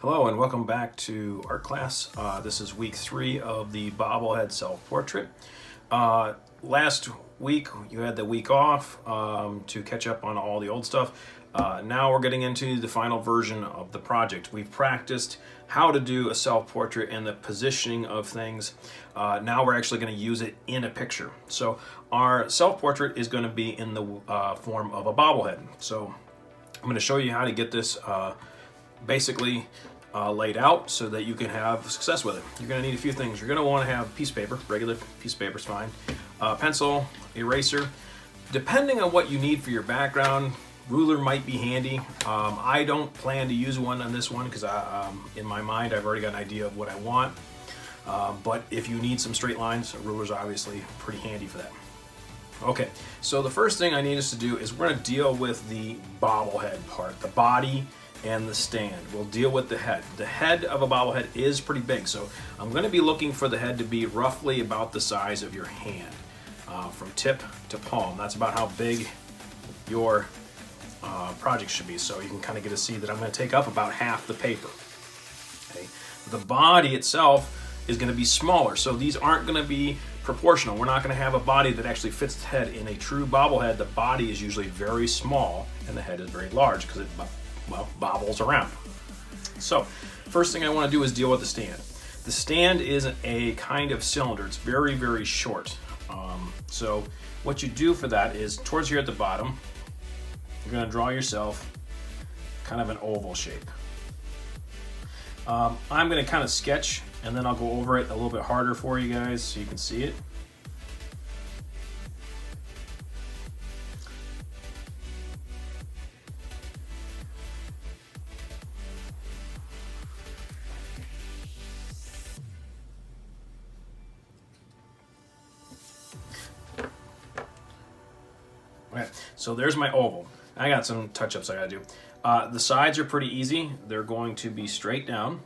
Hello and welcome back to art class. This is week 3 of the bobblehead self-portrait. Last week you had the week off to catch up on all the old stuff. Now we're getting into the final version of the project. We've practiced how to do a self-portrait and the positioning of things. Now we're actually going to use it in a picture. So our self-portrait is going to be in the form of a bobblehead. So I'm going to show you how to get this basically laid out so that you can have success with it. You're going to need a few things. You're going to want to have a piece of paper, regular piece of paper is fine, pencil, eraser. Depending on what you need for your background, ruler might be handy. I don't plan to use one on this one because in my mind I've already got an idea of what I want. But if you need some straight lines, a ruler is obviously pretty handy for that. Okay, so the first thing I need us to do is we're going to deal with the bobblehead part, the body and the stand. We'll deal with the head. The head of a bobblehead is pretty big, so I'm going to be looking for the head to be roughly about the size of your hand, from tip to palm. That's about how big your project should be, so you can kind of get to see that I'm going to take up about half the paper. Okay. The body itself is going to be smaller, so these aren't going to be proportional. We're not going to have a body that actually fits the head. In a true bobblehead, the body is usually very small and the head is very large because it bobbles around. So first thing I want to do is deal with the stand. The stand is a kind of cylinder. It's very, very short. So what you do for that is towards here at the bottom, you're going to draw yourself kind of an oval shape. I'm going to kind of sketch and then I'll go over it a little bit harder for you guys so you can see it. Okay, so there's my oval. I got some touch-ups I gotta do. The sides are pretty easy. They're going to be straight down.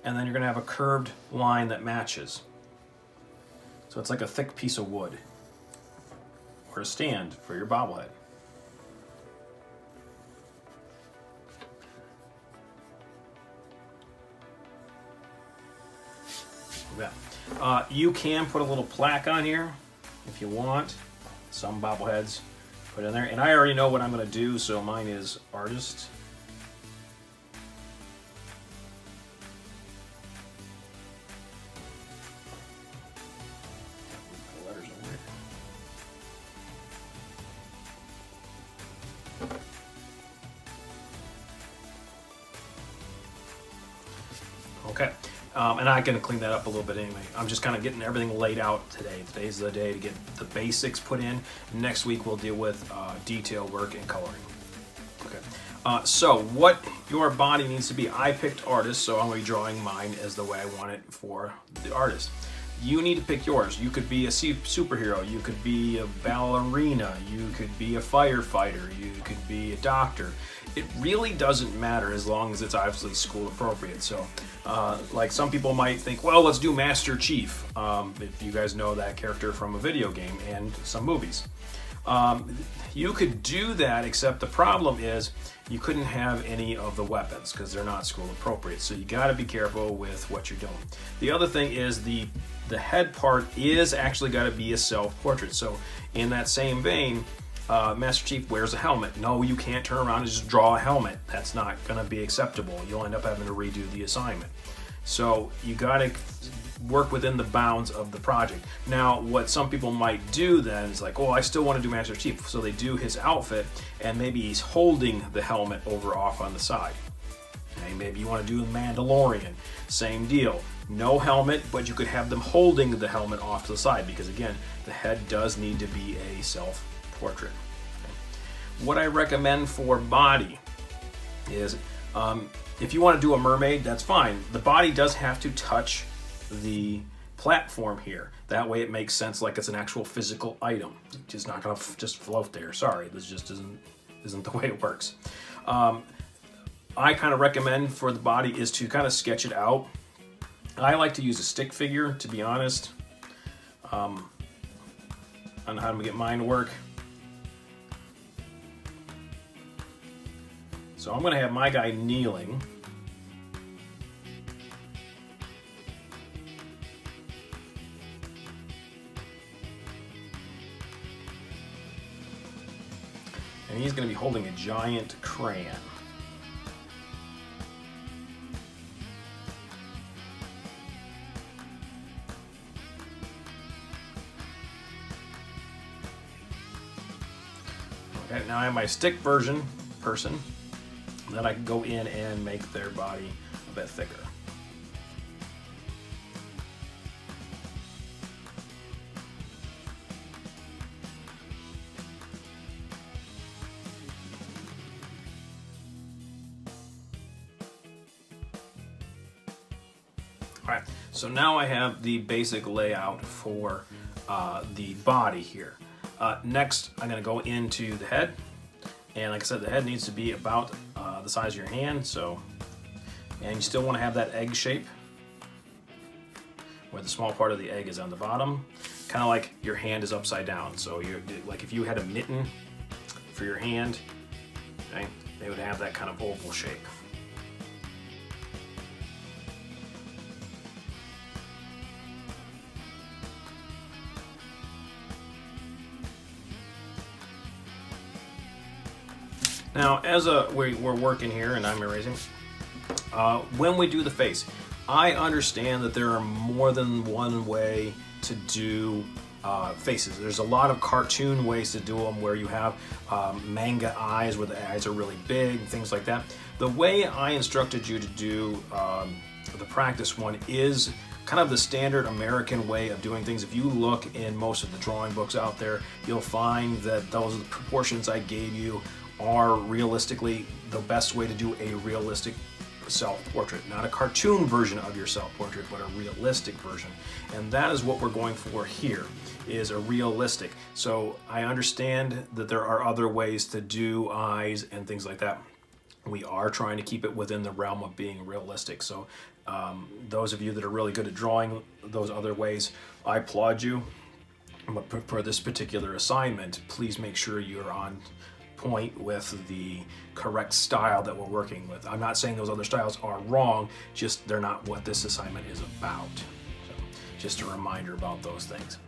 And then you're gonna have a curved line that matches. So it's like a thick piece of wood or a stand for your bobblehead. Yeah. You can put a little plaque on here if you want. Some bobbleheads put in there. And I already know what I'm going to do, so mine is artist. Okay. And I can clean that up a little bit anyway. I'm just kind of getting everything laid out today. Today's the day to get the basics put in. Next week we'll deal with detail work and coloring. Okay. So what your body needs to be, I picked artist, so I'm going to be drawing mine as the way I want it for the artist. You need to pick yours. You could be a superhero, you could be a ballerina, you could be a firefighter, you could be a doctor. It really doesn't matter as long as it's obviously school appropriate. So like some people might think, well, let's do Master Chief, if you guys know that character from a video game and some movies. You could do that, except the problem is you couldn't have any of the weapons because they're not school appropriate. So you got to be careful with what you're doing. The other thing is the head part is actually got to be a self-portrait. So in that same vein, Master Chief wears a helmet. No, you can't turn around and just draw a helmet. That's not going to be acceptable. You'll end up having to redo the assignment. So you got to work within the bounds of the project. Now, what some people might do then is like, oh, I still want to do Master Chief. So they do his outfit, and maybe he's holding the helmet over off on the side. Okay, maybe you want to do Mandalorian. Same deal. No helmet, but you could have them holding the helmet off to the side because, again, the head does need to be a self-portrait. Okay. What I recommend for body is if you want to do a mermaid, that's fine. The body does have to touch the platform here. That way it makes sense like it's an actual physical item. It's just not going to just float there. Sorry, this just isn't the way it works. I kind of recommend for the body is to kind of sketch it out. I like to use a stick figure, to be honest, on how to get mine to work. So I'm going to have my guy kneeling. And he's going to be holding a giant crayon. Okay, now I have my stick version person. Then I can go in and make their body a bit thicker. Alright, so now I have the basic layout for the body here. Next, I'm going to go into the head. And like I said, the head needs to be about the size of your hand. And you still want to have that egg shape where the small part of the egg is on the bottom. Kind of like your hand is upside down. So you're like if you had a mitten for your hand, okay, they would have that kind of oval shape. Now, as we're working here and I'm erasing, when we do the face, I understand that there are more than one way to do faces. There's a lot of cartoon ways to do them where you have manga eyes where the eyes are really big, things like that. The way I instructed you to do the practice one is kind of the standard American way of doing things. If you look in most of the drawing books out there, you'll find that those are the proportions I gave you are realistically the best way to do a realistic self-portrait. Not a cartoon version of your self-portrait, but a realistic version. And that is what we're going for here, is a realistic. So I understand that there are other ways to do eyes and things like that. We are trying to keep it within the realm of being realistic. So those of you that are really good at drawing those other ways, I applaud you. But for this particular assignment, please make sure you're on point with the correct style that we're working with. I'm not saying those other styles are wrong, just they're not what this assignment is about. So just a reminder about those things.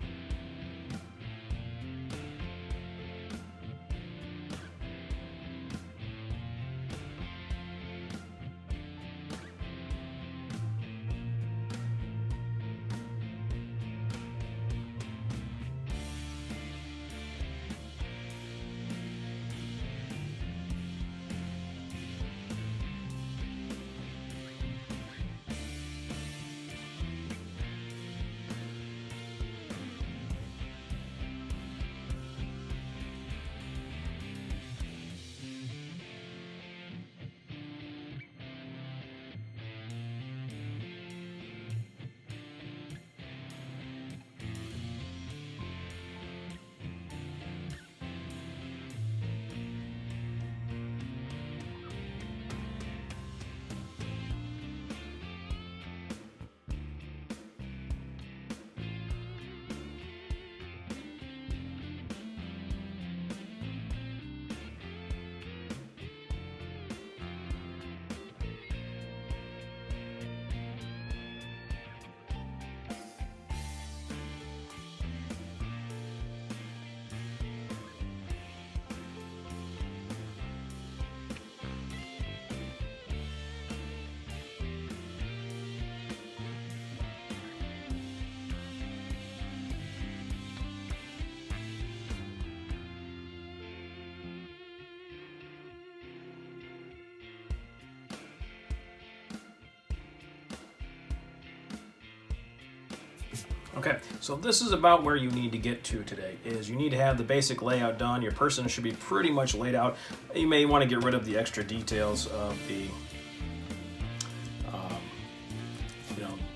Okay, so this is about where you need to get to today, is you need to have the basic layout done. Your person should be pretty much laid out. You may want to get rid of the extra details of the,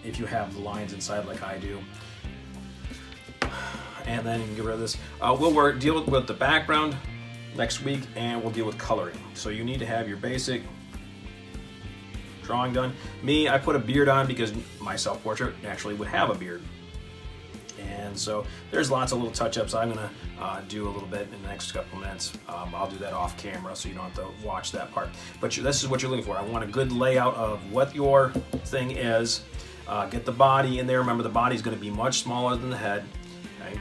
if you have the lines inside like I do. And then you can get rid of this. We'll deal with the background next week, and we'll deal with coloring. So you need to have your basic drawing done. Me, I put a beard on because my self-portrait naturally would have a beard. And so there's lots of little touch-ups I'm gonna do a little bit in the next couple minutes. I'll do that off camera so you don't have to watch that part. But this is what you're looking for. I want a good layout of what your thing is. Get the body in there. Remember, the body's gonna be much smaller than the head. Okay?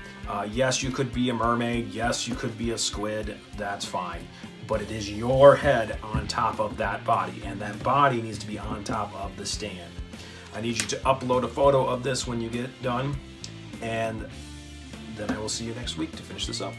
Yes, you could be a mermaid. Yes, you could be a squid. That's fine. But it is your head on top of that body, and that body needs to be on top of the stand. I need you to upload a photo of this when you get done, and then I will see you next week to finish this up.